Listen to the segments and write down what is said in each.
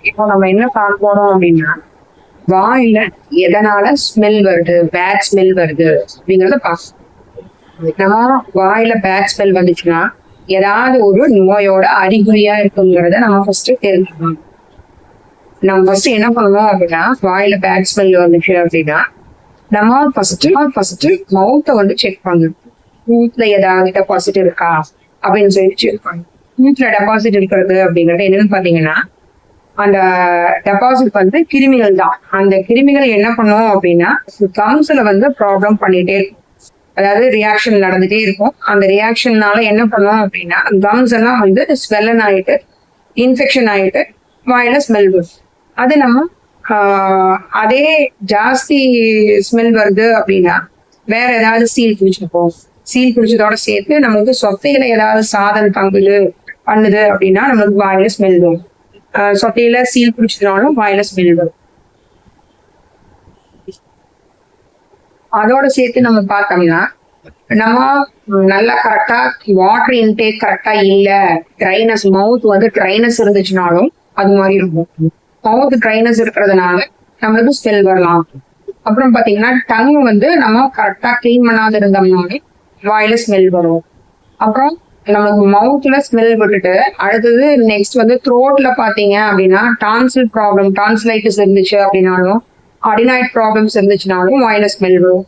இப்போ நம்ம என்ன பார்க்க போறோம் அப்படின்னா, வாயில எதனால ஸ்மெல் வருது, பேட் ஸ்மெல் வருது அப்படிங்கறத பார்க்கணும். நம்ம வாயில பேட் ஸ்மெல் வந்துச்சுன்னா ஏதாவது ஒரு நோயோட அறிகுறியா இருக்குங்கிறத நம்ம ஃபர்ஸ்ட் தெரிஞ்சுக்கணும். நம்ம ஃபர்ஸ்ட் என்ன பண்ணுவோம் அப்படின்னா, வாயில பேட் ஸ்மெல் வந்துச்சு அப்படின்னா நம்ம ஃபர்ஸ்ட் மவுத்தை வந்து செக் பண்ணணும். மூத்துல ஏதாவது டெபாசிட் இருக்கா அப்படின்னு சொல்லி செக் பண்ணணும். மூத்துல டெபாசிட் இருக்கிறது அப்படிங்கிறது என்னன்னு பாத்தீங்கன்னா, அந்த டெபாசிட் வந்து கிருமிகள் தான். அந்த கிருமிகள் என்ன பண்ணும் அப்படின்னா கம்ஸ்ல வந்து ப்ராப்ளம் பண்ணிட்டே இருக்கும். அதாவது ரியாக்ஷன் நடந்துட்டே இருக்கும். அந்த ரியாக்ஷன்னால என்ன பண்ணுவோம் அப்படின்னா கம்ஸ் எல்லாம் வந்து ஸ்வெல்லன் ஆயிட்டு இன்ஃபெக்ஷன் ஆயிட்டு வாயில ஸ்மெல் வரும். அது நம்ம அதே ஜாஸ்தி ஸ்மெல் வருது அப்படின்னா வேற ஏதாவது சீல் குடிச்சிருப்போம். சீல் குடிச்சதோட சேர்த்து நமக்கு சொத்தையில ஏதாவது சாதம் பங்குது பண்ணுது அப்படின்னா நமக்கு வாயில ஸ்மெல் வரும். சொத்தையில சீல் குடிச்சதுனாலும் வாயில ஸ்மெல் வரும். அதோட சேர்த்து நம்ம பார்த்தோம்னா நம்ம நல்லா கரெக்டா வாட்டர் இன்டேக் கரெக்டா இல்ல, ட்ரைனஸ் மவுத் வந்து ட்ரைனஸ் இருந்துச்சுனாலும் அது மாதிரி இருக்கும். மவுத் ட்ரைனஸ் இருக்கிறதுனால நம்மளுக்கு ஸ்மெல் வரலாம். அப்புறம் பாத்தீங்கன்னா டங் வந்து நம்ம கரெக்டா கிளீன் பண்ணாத இருந்தோம்னாலே வாயில ஸ்மெல் வரும். அப்புறம் நமக்கு மவுத்ல ஸ்மெல் விட்டுட்டு அடுத்தது நெக்ஸ்ட் வந்து த்ரோட்ல பாத்தீங்க அப்படின்னா டான்சில் ப்ராப்ளம், டான்சிலைட்டிஸ் இருந்துச்சு அப்படின்னாலும், அடினாய்ட் ப்ராப்ளம்ஸ் இருந்துச்சுனாலும் வாயில ஸ்மெல் வரும்.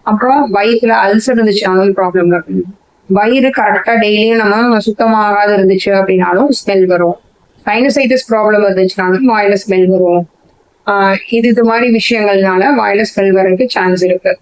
அப்புறம் வயிற்றுல அல்சர் இருந்துச்சுனாலும் ப்ராப்ளம் வரும். வயிறு கரெக்டா டெய்லியும் நம்ம சுத்தமாகாது இருந்துச்சு அப்படின்னாலும் ஸ்மெல் வரும். சைனசைட்டிஸ் ப்ராப்ளம் இருந்துச்சுனாலும் வாயில ஸ்மெல் வரும். இது மாதிரி விஷயங்கள்னால வாயில ஸ்மெல் வர்றதுக்கு சான்ஸ் இருக்கு.